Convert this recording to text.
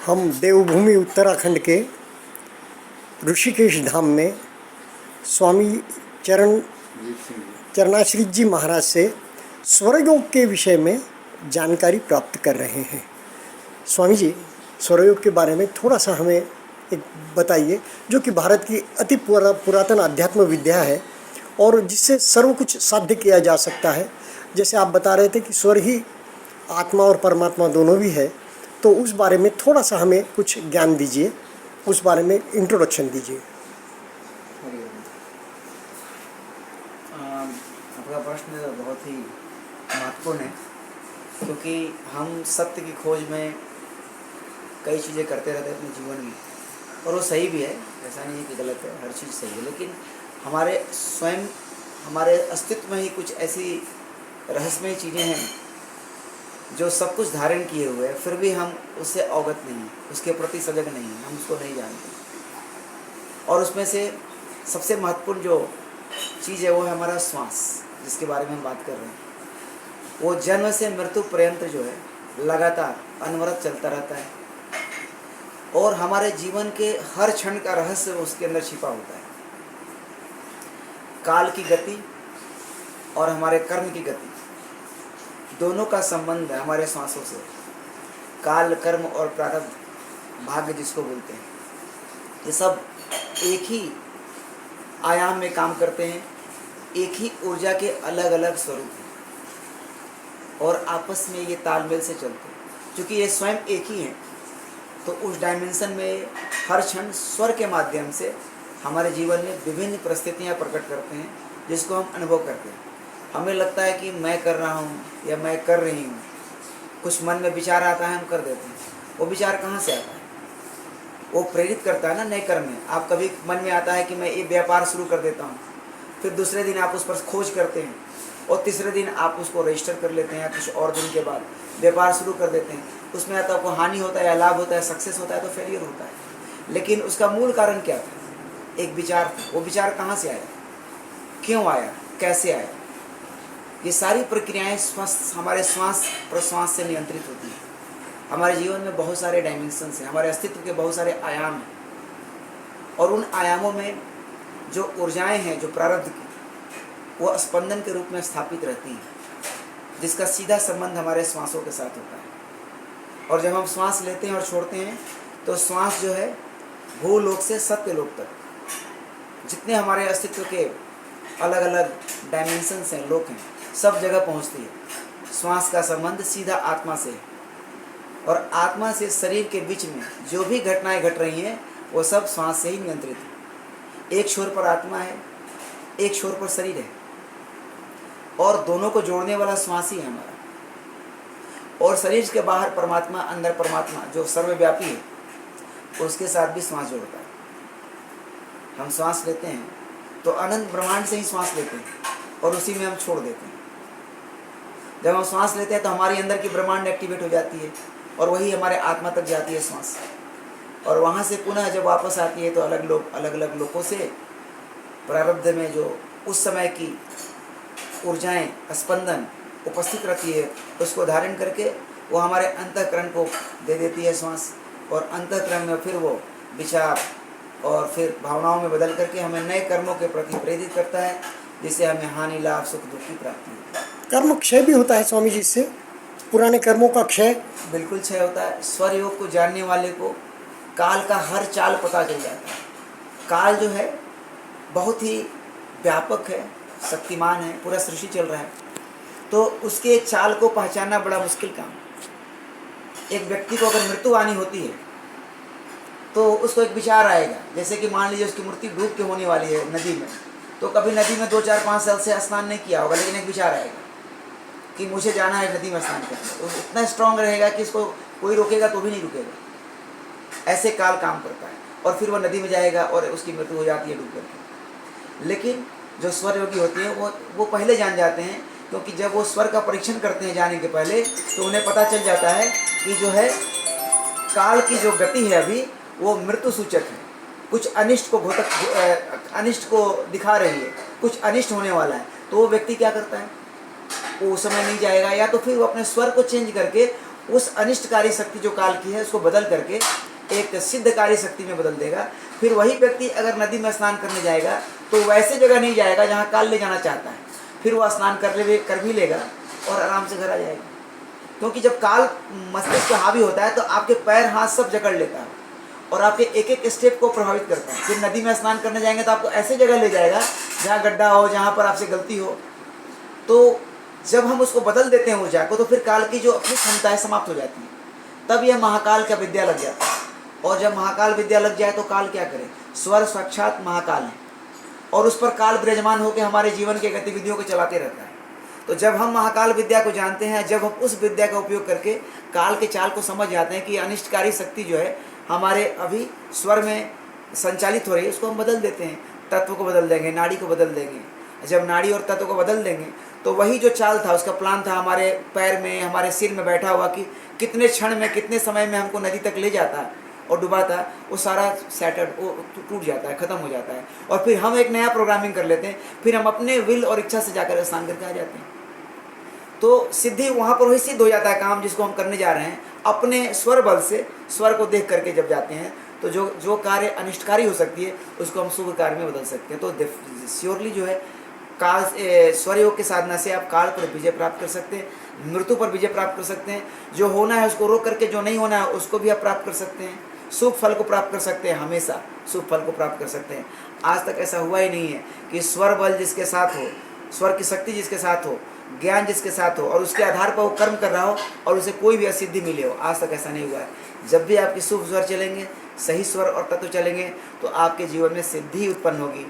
हम देवभूमि उत्तराखंड के ऋषिकेश धाम में स्वामी चरणाश्रित जी महाराज से स्वरयोग के विषय में जानकारी प्राप्त कर रहे हैं। स्वामी जी, स्वरयोग के बारे में थोड़ा सा हमें एक बताइए, जो कि भारत की अति पुरातन अध्यात्म विद्या है और जिससे सर्व कुछ साध्य किया जा सकता है। जैसे आप बता रहे थे कि स्वर ही आत्मा और परमात्मा दोनों भी है, तो उस बारे में थोड़ा सा हमें कुछ ज्ञान दीजिए, उस बारे में इंट्रोडक्शन दीजिए। आपका प्रश्न बहुत ही महत्वपूर्ण है, क्योंकि हम सत्य की खोज में कई चीज़ें करते रहते हैं अपने जीवन में, और वो सही भी है, ऐसा नहीं है कि गलत है, हर चीज़ सही है। लेकिन हमारे स्वयं हमारे अस्तित्व में ही कुछ ऐसी रहस्यमय चीज़ें हैं जो सब कुछ धारण किए हुए हैं, फिर भी हम उससे अवगत नहीं हैं, उसके प्रति सजग नहीं हैं, हम उसको नहीं जानते। और उसमें से सबसे महत्वपूर्ण जो चीज़ है वो है हमारा श्वास, जिसके बारे में हम बात कर रहे हैं। वो जन्म से मृत्यु पर्यंत जो है लगातार अनवरत चलता रहता है, और हमारे जीवन के हर क्षण का रहस्य उसके अंदर छिपा होता है। काल की गति और हमारे कर्म की गति दोनों का संबंध है हमारे श्वासों से। काल, कर्म और प्रारब्ध, भाग्य जिसको बोलते हैं, ये सब एक ही आयाम में काम करते हैं, एक ही ऊर्जा के अलग अलग स्वरूप हैं और आपस में ये तालमेल से चलते हैं। क्योंकि ये स्वयं एक ही हैं, तो उस डायमेंशन में हर क्षण स्वर के माध्यम से हमारे जीवन में विभिन्न परिस्थितियाँ प्रकट करते हैं, जिसको हम अनुभव करते हैं। हमें लगता है कि मैं कर रहा हूँ या मैं कर रही हूँ, कुछ मन में विचार आता है, हम कर देते हैं। वो विचार कहाँ से आता है? वो प्रेरित करता है ना नए कर्म में। आप कभी मन में आता है कि मैं ये व्यापार शुरू कर देता हूँ, फिर दूसरे दिन आप उस पर खोज करते हैं, और तीसरे दिन आप उसको रजिस्टर कर लेते हैं, या कुछ और दिन के बाद व्यापार शुरू कर देते हैं। उसमें या तो आपको हानि होता है, या लाभ होता है, सक्सेस होता है, तो फेलियर होता है। लेकिन उसका मूल कारण क्या था? एक विचार था। वो विचार कहाँ से आया, क्यों आया, कैसे आया? ये सारी प्रक्रियाएं हमारे श्वास प्रश्वास से नियंत्रित होती हैं। हमारे जीवन में बहुत सारे डायमेंशंस हैं, हमारे अस्तित्व के बहुत सारे आयाम हैं, और उन आयामों में जो ऊर्जाएं हैं, जो प्रारब्ध की, वो स्पंदन के रूप में स्थापित रहती हैं, जिसका सीधा संबंध हमारे श्वासों के साथ होता है। और जब हम श्वास लेते हैं और छोड़ते हैं, तो श्वास जो है भूलोक से सत्यलोक तक, जितने हमारे अस्तित्व के अलग अलग डायमेंशंस हैं, लोक हैं, सब जगह पहुंचती है। श्वास का संबंध सीधा आत्मा से है, और आत्मा से शरीर के बीच में जो भी घटनाएं घट रही हैं, वो सब श्वास से ही नियंत्रित है। एक छोर पर आत्मा है, एक छोर पर शरीर है, और दोनों को जोड़ने वाला श्वास ही है हमारा। और शरीर के बाहर परमात्मा, अंदर परमात्मा जो सर्वव्यापी है, उसके साथ भी श्वास जोड़ता है। हम श्वास लेते हैं तो अनंत ब्रह्मांड से ही श्वास लेते हैं, और उसी में हम छोड़ देते हैं। जब हम श्वास लेते हैं तो हमारी अंदर की ब्रह्मांड एक्टिवेट हो जाती है, और वही हमारे आत्मा तक जाती है श्वास, और वहाँ से पुनः जब वापस आती है तो अलग अलग लोगों से प्रारब्ध में जो उस समय की ऊर्जाएं, स्पंदन उपस्थित रहती है, उसको धारण करके वो हमारे अंतःकरण को दे देती है श्वास, और अंतःकरण में फिर वो विचार और फिर भावनाओं में बदल करके हमें नए कर्मों के प्रति प्रेरित करता है, जिससे हमें हानि, लाभ, सुख, दुख की प्राप्ति होती है। कर्म क्षय भी होता है स्वामी जी, इससे पुराने कर्मों का क्षय बिल्कुल क्षय होता है। स्वर योग को जानने वाले को काल का हर चाल पता चल जाता है। काल जो है बहुत ही व्यापक है, शक्तिमान है, पूरा सृष्टि चल रहा है, तो उसके चाल को पहचानना बड़ा मुश्किल काम। एक व्यक्ति को अगर मृत्यु आनी होती है तो उसको एक विचार आएगा, जैसे कि मान लीजिए उसकी मृत्यु डूब के होने वाली है नदी में, तो कभी नदी में 2, 4, 5 साल से स्नान नहीं किया होगा, लेकिन एक विचार आएगा कि मुझे जाना है नदी में स्नान करने। तो इतना स्ट्रांग रहेगा कि इसको कोई रोकेगा तो भी नहीं रुकेगा। ऐसे काल काम करता है, और फिर वो नदी में जाएगा और उसकी मृत्यु हो जाती है डूब करके। लेकिन जो स्वर योगी होते हैं वो पहले जान जाते हैं, क्योंकि जब वो स्वर का परीक्षण करते हैं जाने के पहले, तो उन्हें पता चल जाता है कि जो है काल की जो गति है अभी वो मृत्यु सूचक है, कुछ अनिष्ट को अनिष्ट को दिखा रही है, कुछ अनिष्ट होने वाला है। तो वो व्यक्ति क्या करता है, वो उस समय नहीं जाएगा, या तो फिर वो अपने स्वर को चेंज करके उस अनिष्टकारी शक्ति जो काल की है उसको बदल करके एक सिद्धकारी शक्ति में बदल देगा। फिर वही व्यक्ति अगर नदी में स्नान करने जाएगा तो वैसे जगह नहीं जाएगा जहाँ काल ले जाना चाहता है, फिर वह स्नान कर भी लेगा और आराम से घर आ जाएगा। क्योंकि जब काल मस्तिष्क पर हावी होता है तो आपके पैर हाथ सब जकड़ लेता है और आपके एक एक स्टेप को प्रभावित करता है। फिर नदी में स्नान करने जाएंगे तो आपको ऐसे जगह ले जाएगा जहाँ गड्ढा हो, जहाँ पर आपसे गलती हो। तो जब हम उसको बदल देते हैं ऊर्जा को, तो फिर काल की जो अपनी क्षमता है समाप्त हो जाती है। तब यह महाकाल का विद्या लग जाता है। और जब महाकाल विद्या लग जाए तो काल क्या करे? स्वर साक्षात महाकाल है और उस पर काल विराजमान होकर हमारे जीवन की गतिविधियों को चलाते रहता है। तो जब हम महाकाल विद्या को जानते हैं, जब हम उस विद्या का उपयोग करके काल के चाल को समझ जाते हैं कि अनिष्टकारी शक्ति जो है हमारे अभी स्वर में संचालित हो रही है, उसको हम बदल देते हैं। तत्व को बदल देंगे, नाड़ी को बदल देंगे। जब नाड़ी और तत्व को बदल देंगे तो वही जो चाल था, उसका प्लान था हमारे पैर में, हमारे सिर में बैठा हुआ कि कितने क्षण में, कितने समय में हमको नदी तक ले जाता और डुबाता, वो सारा सैटर्ड वो टूट जाता है, ख़त्म हो जाता है। और फिर हम एक नया प्रोग्रामिंग कर लेते हैं। फिर हम अपने विल और इच्छा से जाकर स्नान करके आ जाते हैं। तो सिद्धि वहाँ पर वही सिद्ध हो जाता है काम जिसको हम करने जा रहे हैं। अपने स्वर बल से, स्वर को देख करके जब जाते हैं तो जो कार्य अनिष्टकारी हो सकती है उसको हम शुभ कार्य में बदल सकते हैं। तो श्योरली जो है काल स्वर योग की साधना से आप काल पर विजय प्राप्त कर सकते हैं, मृत्यु पर विजय प्राप्त कर सकते हैं। जो होना है उसको रोक करके जो नहीं होना है उसको भी आप प्राप्त कर सकते हैं। शुभ फल को प्राप्त कर सकते हैं, हमेशा शुभ फल को प्राप्त कर सकते हैं। आज तक ऐसा हुआ ही नहीं है कि स्वर बल जिसके साथ हो, स्वर की शक्ति जिसके साथ हो, ज्ञान जिसके साथ हो और उसके आधार पर वो कर्म कर रहा हो और उसे कोई भी असिद्धि मिले हो, आज तक ऐसा नहीं हुआ है। जब भी आपके शुभ स्वर चलेंगे, सही स्वर और तत्व चलेंगे तो आपके जीवन में सिद्धि उत्पन्न होगी।